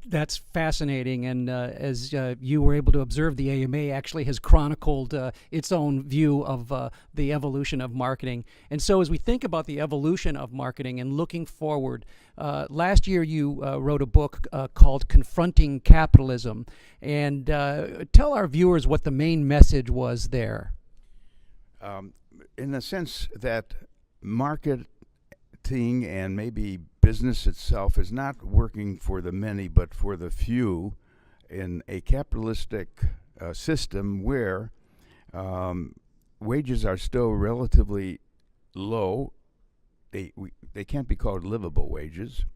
That's fascinating, and as you were able to observe, the AMA actually has chronicled its own view of the evolution of marketing. And so as we think about the evolution of marketing and looking forward, last year you wrote a book called Confronting Capitalism, and tell our viewers what the main message was there. In the sense that marketing and maybe business itself is not working for the many but for the few in a capitalistic system where wages are still relatively low. They can't be called livable wages.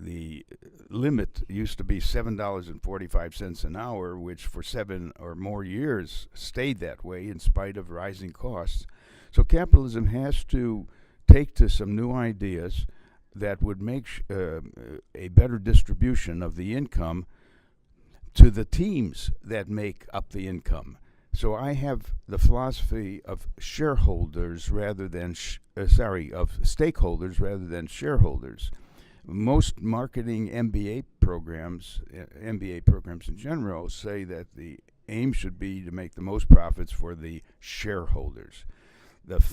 The limit used to be $7.45 an hour, which for 7 or more years stayed that way in spite of rising costs. So capitalism has to take to some new ideas that would make a better distribution of the income to the teams that make up the income. So I have the philosophy of shareholders rather than of stakeholders rather than shareholders. Most marketing MBA programs in general, say that the aim should be to make the most profits for the shareholders. The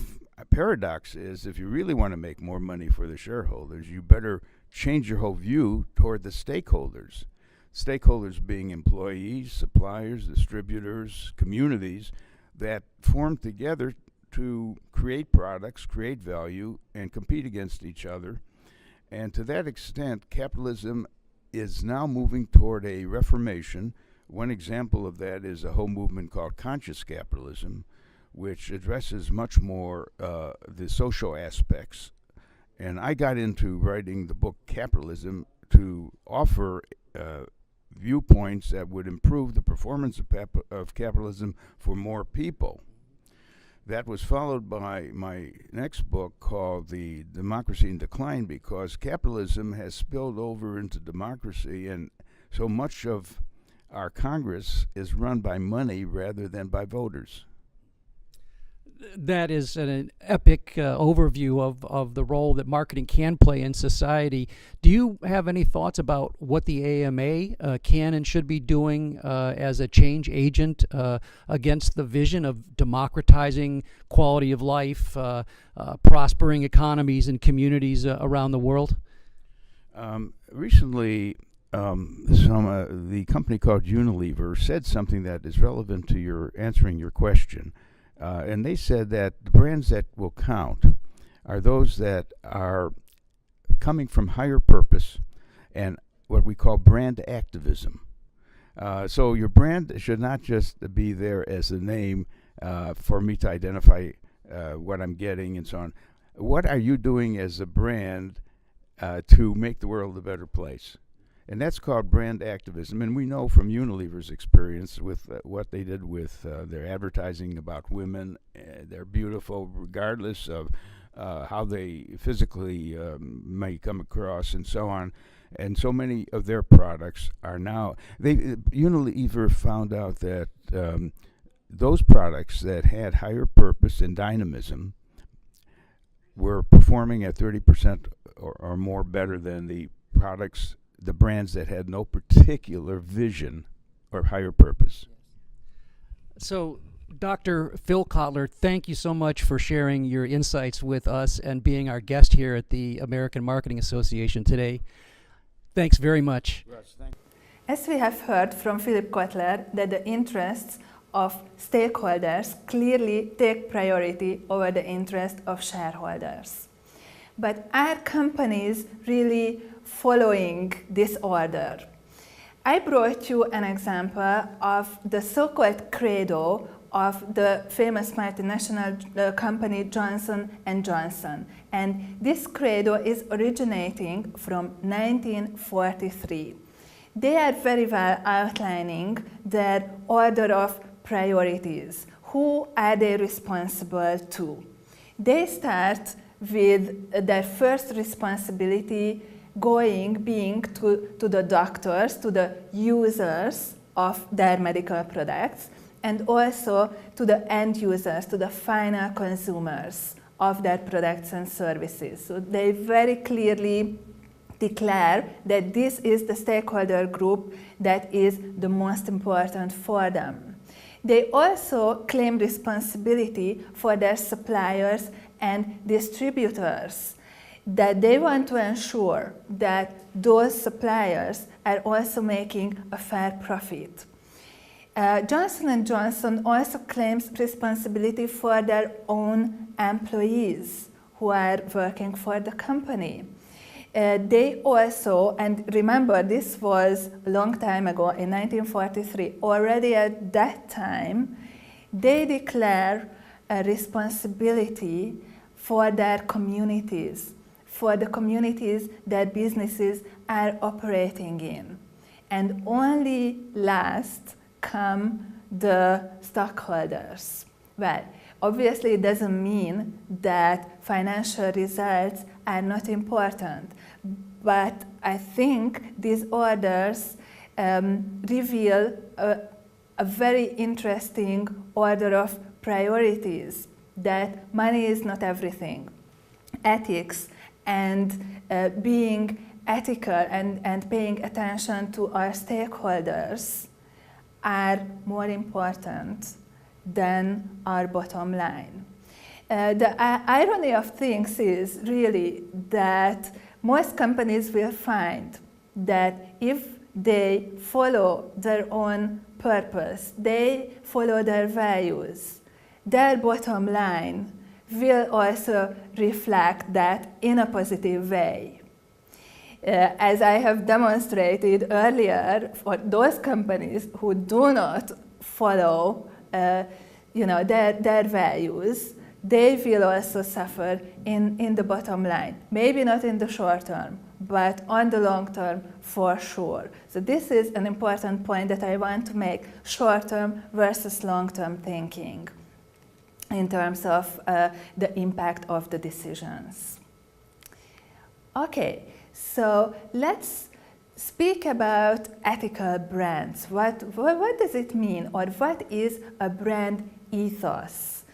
paradox is, if you really want to make more money for the shareholders, you better change your whole view toward the stakeholders. Stakeholders being employees, suppliers, distributors, communities that form together to create products, create value, and compete against each other. And to that extent, capitalism is now moving toward a reformation. One example of that is a whole movement called conscious capitalism, which addresses much more the social aspects. And I got into writing the book Capitalism to offer viewpoints that would improve the performance of capitalism for more people. That was followed by my next book called The Democracy in Decline, because capitalism has spilled over into democracy, and so much of our Congress is run by money rather than by voters. That is an epic overview of the role that marketing can play in society. Do you have any thoughts about what the AMA can and should be doing as a change agent against the vision of democratizing quality of life, prospering economies and communities around the world? Recently, the company called Unilever said something that is relevant to answering your question. And they said that the brands that will count are those that are coming from higher purpose and what we call brand activism. So your brand should not just be there as a name for me to identify what I'm getting and so on. What are you doing as a brand to make the world a better place? And that's called brand activism. And we know from Unilever's experience with what they did with their advertising about women. They're beautiful regardless of how they physically may come across and so on. And so many of their products are now... Unilever found out that those products that had higher purpose and dynamism were performing at 30% or more better than the brands that had no particular vision or higher purpose. So, Dr. Phil Kotler, thank you so much for sharing your insights with us and being our guest here at the American Marketing Association today. Thanks very much. Russ, thank you. As we have heard from Philip Kotler, that the interests of stakeholders clearly take priority over the interest of shareholders. But are companies really following this order? I brought you an example of the so-called credo of the famous multinational company Johnson & Johnson. And this credo is originating from 1943. They are very well outlining their order of priorities. Who are they responsible to? They start with their first responsibility being to the doctors, to the users of their medical products, and also to the end users, to the final consumers of their products and services. So they very clearly declare that this is the stakeholder group that is the most important for them. They also claim responsibility for their suppliers and distributors, that they want to ensure that those suppliers are also making a fair profit. Johnson & Johnson also claims responsibility for their own employees who are working for the company. They also, and remember this was a long time ago in 1943, already at that time, they declare a responsibility for their communities, for the communities that businesses are operating in. And only last come the stockholders. Well, obviously it doesn't mean that financial results are not important, but I think these orders reveal a very interesting order of priorities, that money is not everything. Ethics and being ethical and paying attention to our stakeholders are more important than our bottom line. The irony of things is really that most companies will find that if they follow their own purpose, they follow their values, their bottom line will also reflect that in a positive way. As I have demonstrated earlier, for those companies who do not follow their values, they will also suffer in the bottom line. Maybe not in the short term, but on the long term for sure. So this is an important point that I want to make, short-term versus long-term thinking in terms of the impact of the decisions. Okay, so let's speak about ethical brands. What does it mean, or what is a brand ethos?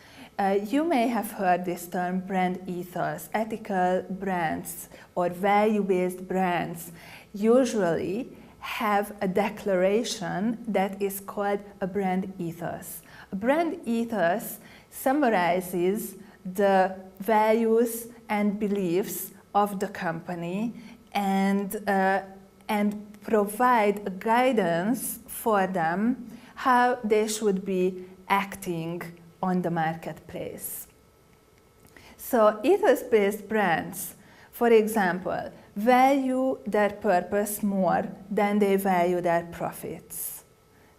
You may have heard this term, brand ethos. Ethical brands or value-based brands usually have a declaration that is called a brand ethos. A brand ethos summarizes the values and beliefs of the company and provide a guidance for them how they should be acting on the marketplace. So ethos-based brands, for example, value their purpose more than they value their profits.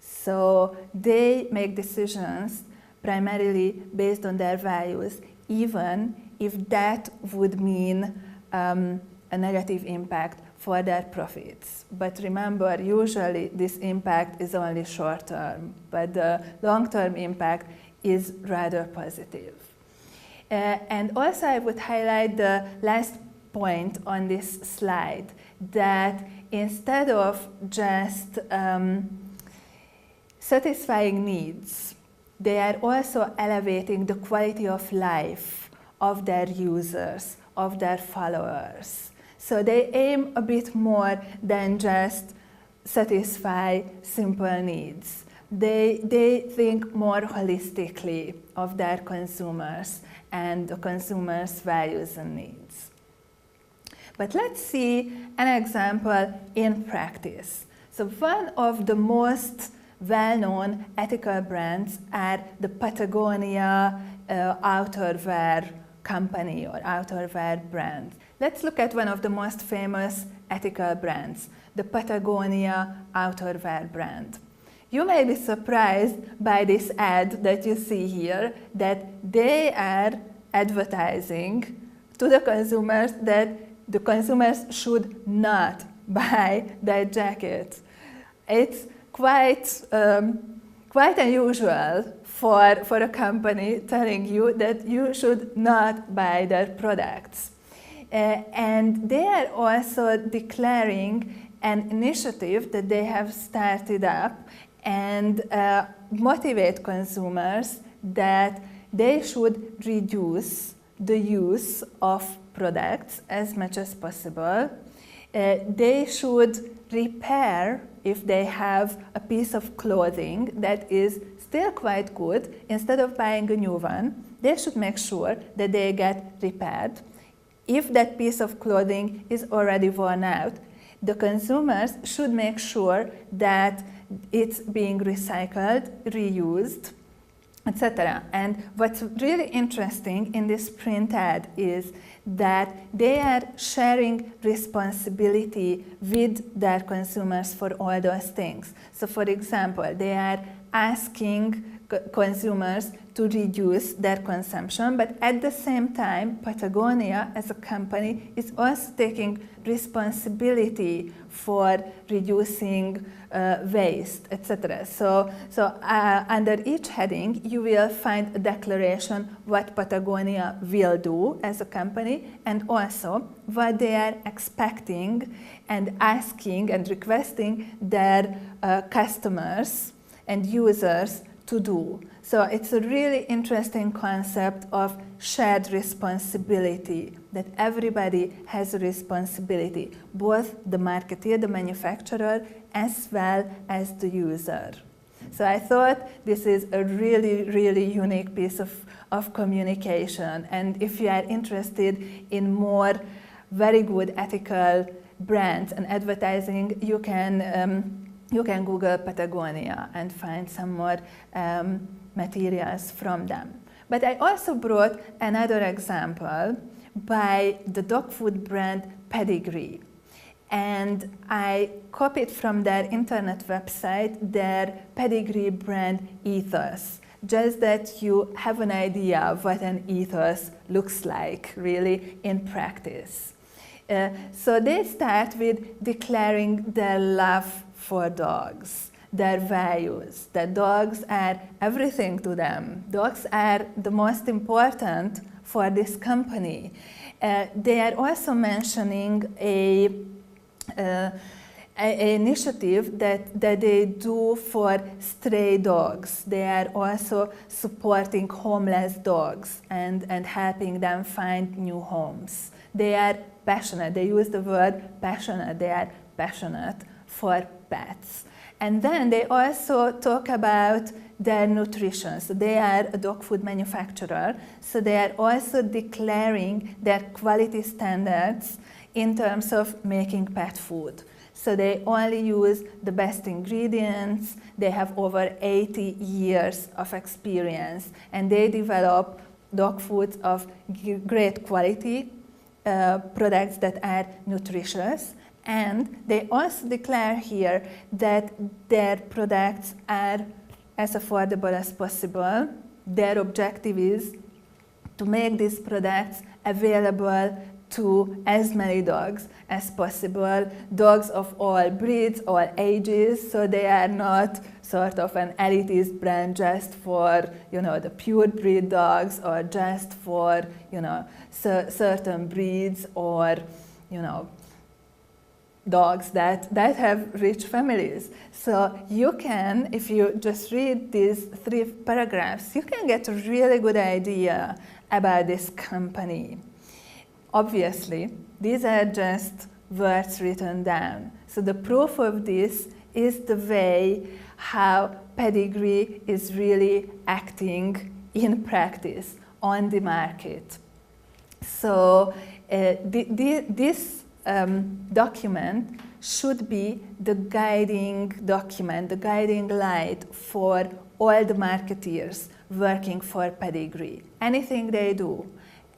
So they make decisions primarily based on their values, even if that would mean a negative impact for their profits. But remember, usually this impact is only short-term, but the long-term impact is rather positive. And also I would highlight the last point on this slide, that instead of just satisfying needs, they are also elevating the quality of life of their users, of their followers. So they aim a bit more than just satisfy simple needs. They think more holistically of their consumers and the consumers' values and needs. But let's see an example in practice. So one of the most well-known ethical brands are the Patagonia outerwear company or outerwear brand. Let's look at one of the most famous ethical brands, the Patagonia outerwear brand. You may be surprised by this ad that you see here, that they are advertising to the consumers that the consumers should not buy that jacket. It's quite unusual for a company telling you that you should not buy their products. And they are also declaring an initiative that they have started up and motivate consumers that they should reduce the use of products as much as possible, They should repair if they have a piece of clothing that is still quite good. Instead of buying a new one, they should make sure that they get repaired. If that piece of clothing is already worn out, the consumers should make sure that it's being recycled, reused, etc. And what's really interesting in this print ad is that they are sharing responsibility with their consumers for all those things. So for example, they are asking consumers to reduce their consumption, but at the same time, Patagonia as a company is also taking responsibility for reducing waste, etc. So under each heading, you will find a declaration what Patagonia will do as a company, and also what they are expecting and asking and requesting their customers and users to do. So it's a really interesting concept of shared responsibility, that everybody has a responsibility, both the marketer, the manufacturer, as well as the user. So I thought this is a really, really unique piece of communication. And if you are interested in more very good ethical brands and advertising, you can Google Patagonia and find some more materials from them. But I also brought another example by the dog food brand Pedigree. And I copied from their internet website their Pedigree brand ethos, just that you have an idea of what an ethos looks like really in practice. So they start with declaring their love for dogs, their values, that dogs are everything to them. Dogs are the most important for this company. They are also mentioning an initiative that they do for stray dogs. They are also supporting homeless dogs and helping them find new homes. They are passionate. They use the word passionate. They are passionate for pets. And then they also talk about their nutrition. So they are a dog food manufacturer, so they are also declaring their quality standards in terms of making pet food. So they only use the best ingredients, they have over 80 years of experience, and they develop dog foods of great quality, products that are nutritious. And they also declare here that their products are as affordable as possible. Their objective is to make these products available to as many dogs as possible, dogs of all breeds, all ages, so they are not sort of an elitist brand just for, the pure breed dogs, or just for, certain breeds, or, dogs that have rich families. So you can, if you just read these 3 paragraphs, you can get a really good idea about this company. Obviously, these are just words written down. So the proof of this is the way how Pedigree is really acting in practice on the market. So this document should be the guiding document, the guiding light for all the marketeers working for Pedigree. Anything they do,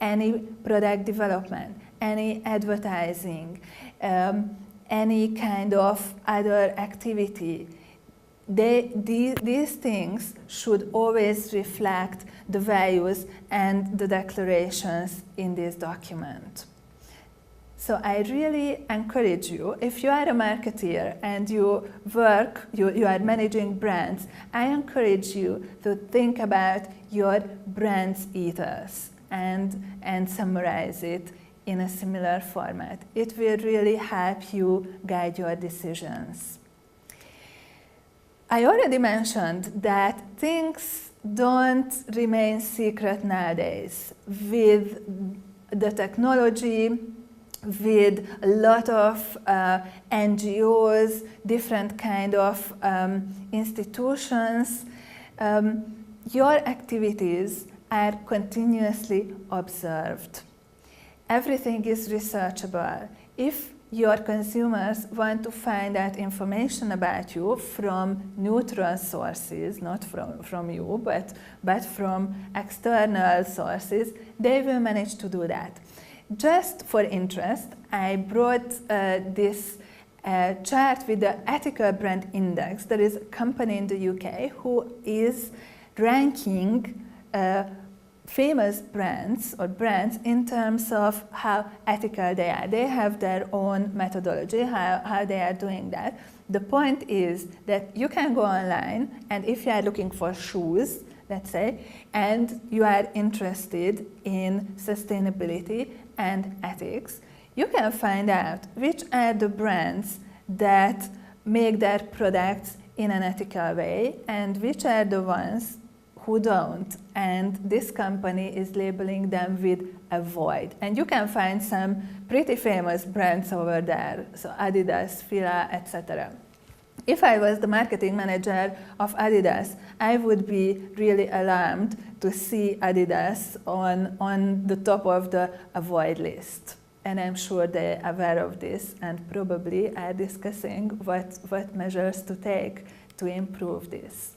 any product development, any advertising, any kind of other activity, these things should always reflect the values and the declarations in this document. So I really encourage you, if you are a marketer and you are managing brands, I encourage you to think about your brand's ethos and summarize it in a similar format. It will really help you guide your decisions. I already mentioned that things don't remain secret nowadays. With the technology, with a lot of NGOs, different kind of institutions. Your activities are continuously observed. Everything is researchable. If your consumers want to find out information about you from neutral sources, not from you, but from external sources, they will manage to do that. Just for interest, I brought this chart with the Ethical Brand Index. There is a company in the UK who is ranking famous brands in terms of how ethical they are. They have their own methodology, how they are doing that. The point is that you can go online, and if you are looking for shoes, let's say, and you are interested in sustainability and ethics, you can find out which are the brands that make their products in an ethical way and which are the ones who don't. And this company is labeling them with avoid. And you can find some pretty famous brands over there, so Adidas, Fila, etc. If I was the marketing manager of Adidas, I would be really alarmed to see Adidas on the top of the avoid list. And I'm sure they're aware of this and probably are discussing what measures to take to improve this.